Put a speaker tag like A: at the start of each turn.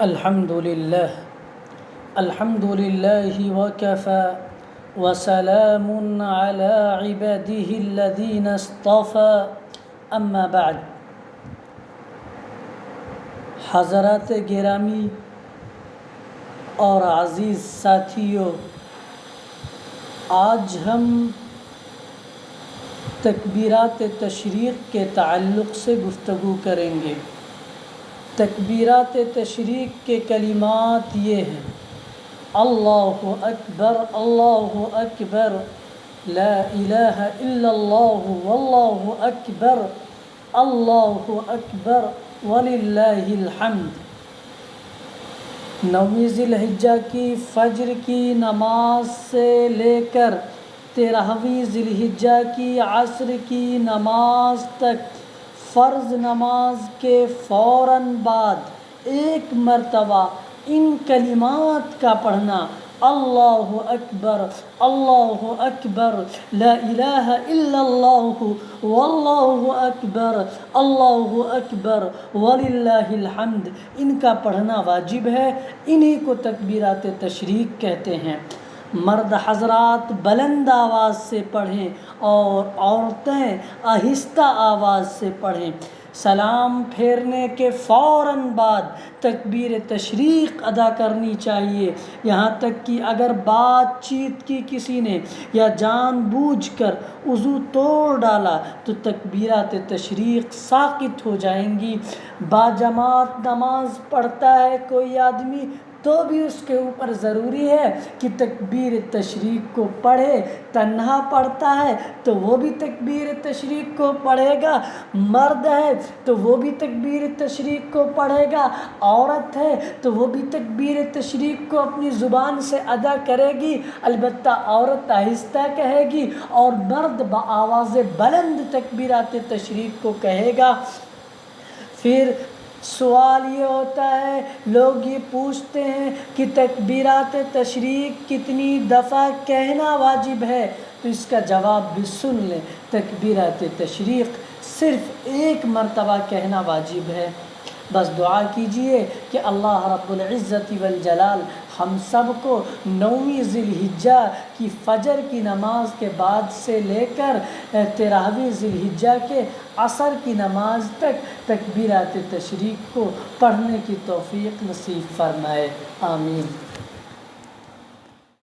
A: الحمد لله وكفى وسلام على عباده الذين اصطفى اما بعد. حضرات گرامی اور عزیز ساتھیوں، آج ہم تکبیرات تشریق کے تعلق سے گفتگو کریں گے. تکبیرات تشریق کے کلمات یہ ہیں: اللہ اکبر، اللہ اکبر، لا الہ الا اللہ، واللہ اکبر، اللہ اکبر، وللہ الحمد. 9 ذی الحجہ کی فجر کی نماز سے لے کر 13ویں ذی الحجہ کی عصر کی نماز تک فرض نماز کے فوراً بعد ایک مرتبہ ان کلمات کا پڑھنا: اللہ اکبر، اللہ اکبر، لا الہ الا اللہ، واللہ اکبر، اللہ اکبر، وللہ الحمد، ان کا پڑھنا واجب ہے. انہی کو تکبیرات تشریق کہتے ہیں. مرد حضرات بلند آواز سے پڑھیں اور عورتیں آہستہ آواز سے پڑھیں. سلام پھیرنے کے فوراً بعد تکبیر تشریق ادا کرنی چاہیے، یہاں تک کہ اگر بات چیت کی کسی نے یا جان بوجھ کر وضو توڑ ڈالا تو تکبیرات تشریق ساقط ہو جائیں گی. باجماعت نماز پڑھتا ہے کوئی آدمی تو بھی اس کے اوپر ضروری ہے کہ تکبیر تشریق کو پڑھے. تنہا پڑھتا ہے تو وہ بھی تکبیر تشریق کو پڑھے گا، مرد ہے تو وہ بھی تکبیر تشریق کو پڑھے گا، عورت ہے تو وہ بھی تکبیر تشریق کو اپنی زبان سے ادا کرے گی. البتہ عورت آہستہ کہے گی اور مرد بآواز بلند تکبیرات تشریق کو کہے گا. پھر سوال یہ ہوتا ہے، لوگ یہ پوچھتے ہیں کہ تکبیرات تشریق کتنی دفعہ کہنا واجب ہے؟ تو اس کا جواب بھی سن لیں. تکبیرات تشریق صرف ایک مرتبہ کہنا واجب ہے. بس دعا کیجئے کہ اللہ رب العزت والجلال ہم سب کو 9 ذی الحجہ کی فجر کی نماز کے بعد سے لے کر 13ویں ذی الحجہ کے عصر کی نماز تک تکبیرات تشریق کو پڑھنے کی توفیق نصیب فرمائے. آمین.